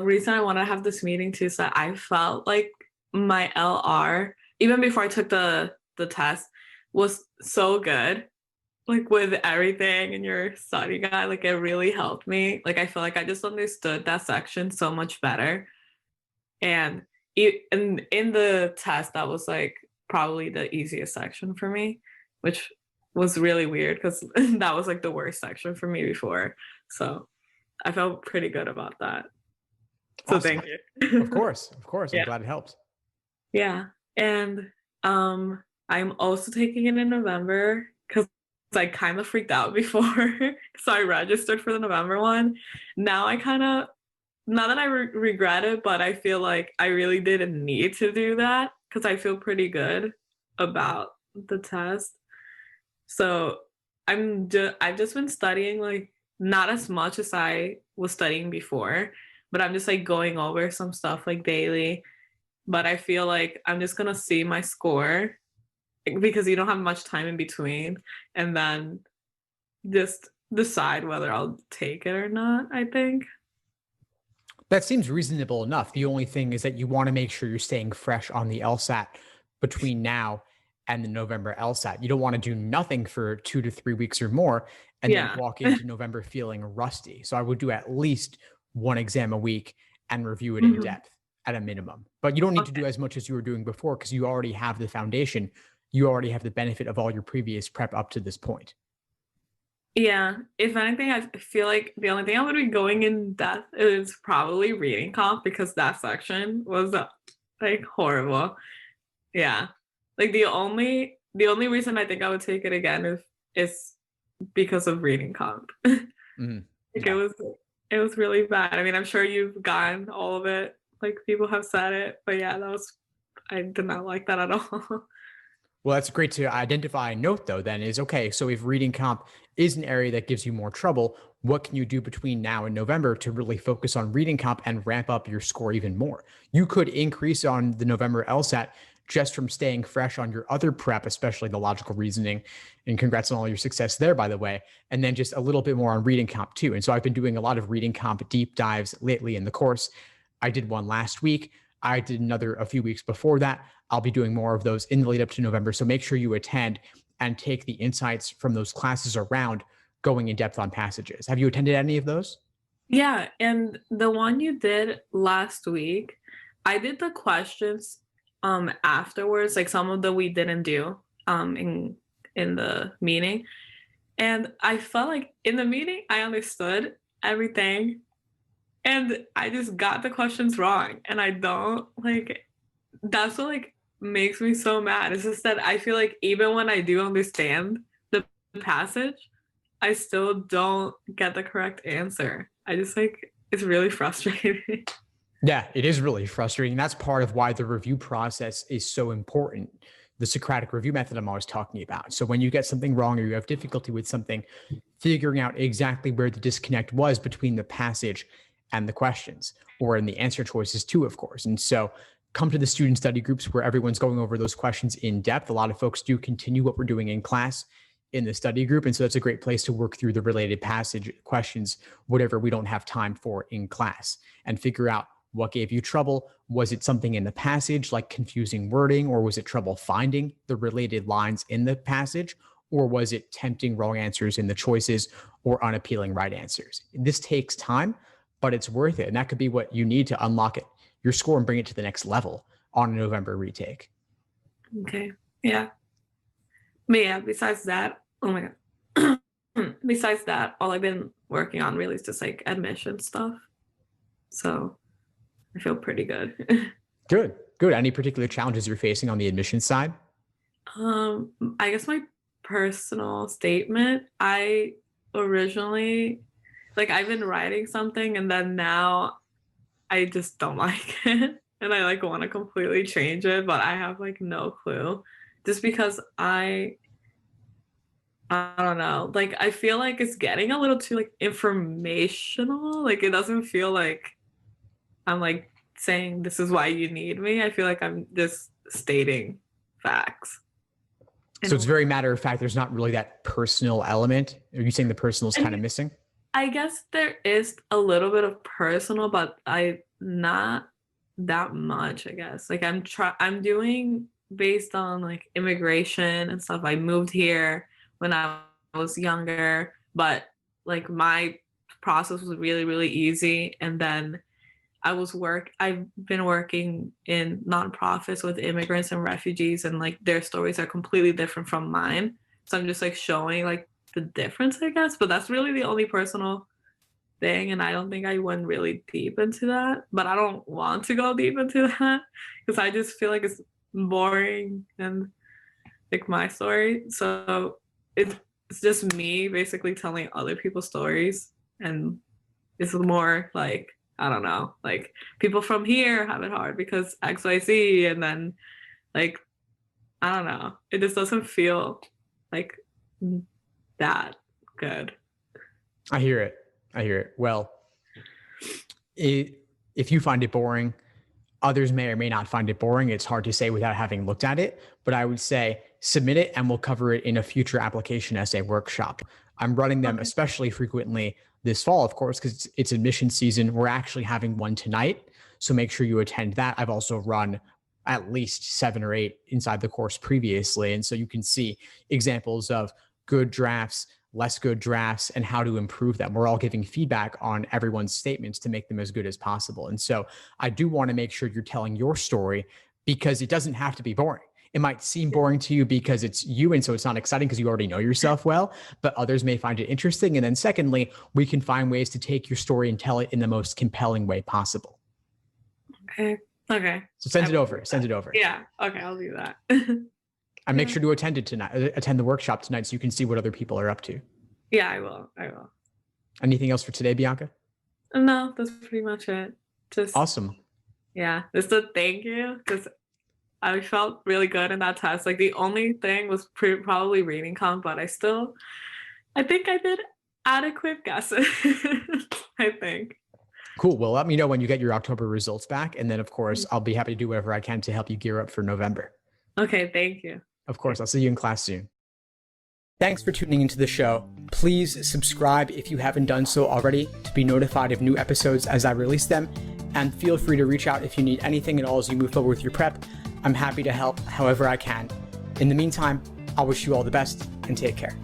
Reason I want to have this meeting too is that I felt like my LR, even before I took the test, was so good. Like with everything in your study guide, like it really helped me. Like I feel like I just understood that section so much better. And in the test, that was like probably the easiest section for me, which was really weird because that was like the worst section for me before. So I felt pretty good about that. So Awesome. thank you. Of course. Of course. I'm Yeah. glad it helped. Yeah. And I'm also taking it in November because I kind of freaked out before. So I registered for the November one. Now I kind of, not that I regret it, but I feel like I really didn't need to do that because I feel pretty good about the test. So I've just been studying like not as much as I was studying before, but I'm just like going over some stuff like daily. But I feel like I'm just gonna see my score because you don't have much time in between, and then just decide whether I'll take it or not, I think. That seems reasonable enough. The only thing is that you want to make sure you're staying fresh on the LSAT between now and the November LSAT. You don't want to do nothing for 2 to 3 weeks or more and then Yeah. walk into November feeling rusty. So I would do at least one exam a week and review it in Mhm. depth at a minimum. But you don't need to Okay. do as much as you were doing before because you already have the foundation. You already have the benefit of all your previous prep up to this point. Yeah. If anything, I feel like the only thing I'm gonna be going in depth is probably reading comp because that section was like horrible. Yeah. Like the only reason I think I would take it again is because of reading comp. Mhm. Like Yeah. it was really bad. I mean, I'm sure you've gotten all of it. Like people have said it, but yeah, that was I did not like that at all. Well, that's great to identify and note, though, then is okay. So, if reading comp is an area that gives you more trouble, what can you do between now and November to really focus on reading comp and ramp up your score even more? You could increase on the November LSAT just from staying fresh on your other prep, especially the logical reasoning. And congrats on all your success there, by the way. And then just a little bit more on reading comp, too. And so, I've been doing a lot of reading comp deep dives lately in the course. I did one last week. I did another a few weeks before that. I'll be doing more of those in the lead up to November. So make sure you attend and take the insights from those classes around going in depth on passages. Have you attended any of those? Yeah, and the one you did last week, I did the questions afterwards, like some of the we didn't do in the meeting. And I felt like in the meeting I understood everything and I just got the questions wrong. And I don't like that's what like makes me so mad. It's just that I feel like even when I do understand the passage, I still don't get the correct answer. I just like it's really frustrating. Yeah, it is really frustrating. That's part of why the review process is so important. The Socratic review method I'm always talking about. So when you get something wrong or you have difficulty with something, figuring out exactly where the disconnect was between the passage and the questions, or in the answer choices too, of course. And so come to the student study groups where everyone's going over those questions in depth. A lot of folks do continue what we're doing in class in the study group. And so that's a great place to work through the related passage questions, whatever we don't have time for in class, and figure out what gave you trouble. Was it something in the passage like confusing wording, or was it trouble finding the related lines in the passage? Or was it tempting wrong answers in the choices or unappealing right answers? This takes time, but it's worth it. And that could be what you need to unlock it, your score, and bring it to the next level on a November retake. Okay. Yeah. But yeah, besides that, oh my god. Besides that, all I've been working on really is just like admission stuff. So I feel pretty good. Good, good. Any particular challenges you're facing on the admission side? I guess my personal statement, I originally like I've been writing something and then now I just don't like it and I like want to completely change it, but I have like no clue. Just because I don't know, like I feel like it's getting a little too like informational. Like it doesn't feel like I'm like saying this is why you need me. I feel like I'm just stating facts. So it's very matter of fact. There's not really that personal element. Are you saying the personal is kind of missing? I guess there is a little bit of personal, but not that much, I guess. Like I'm doing based on like immigration and stuff. I moved here when I was younger, but like my process was really, really easy. And then I've been working in nonprofits with immigrants and refugees, and like their stories are completely different from mine. So I'm just like showing like the difference, I guess. But that's really the only personal thing, and I don't think I went really deep into that. But I don't want to go deep into that because I just feel like it's boring and like my story. So it's just me basically telling other people's stories, and it's more like, I don't know, like people from here have it hard because XYZ, and then like I don't know, it just doesn't feel like that good. I hear it. Well, if you find it boring, others may or may not find it boring. It's hard to say without having looked at it, but I would say submit it and we'll cover it in a future application essay workshop. I'm running them especially frequently this fall, of course, because it's admission season. We're actually having one tonight, so make sure you attend that. I've also run at least 7 or 8 inside the course previously, and so you can see examples of good drafts, less good drafts, and how to improve them. We're all giving feedback on everyone's statements to make them as good as possible. And so I do want to make sure you're telling your story, because it doesn't have to be boring. It might seem boring to you because it's you, and so it's not exciting because you already know yourself well, but others may find it interesting. And then secondly, we can find ways to take your story and tell it in the most compelling way possible. Okay. So send it over. Yeah. Okay, I'll do that. And make sure to attend the workshop tonight so you can see what other people are up to. Yeah, I will. Anything else for today, Bianca? No, that's pretty much it. Just awesome. Yeah, just a thank you, because I felt really good in that test. Like the only thing was probably reading comp, but I think I did adequate guesses. I think. Cool. Well, let me know when you get your October results back. And then of course, I'll be happy to do whatever I can to help you gear up for November. Okay. Thank you. Of course. I'll see you in class soon. Thanks for tuning into the show. Please subscribe if you haven't done so already to be notified of new episodes as I release them. And feel free to reach out if you need anything at all as you move forward with your prep. I'm happy to help however I can. In the meantime, I'll wish you all the best and take care.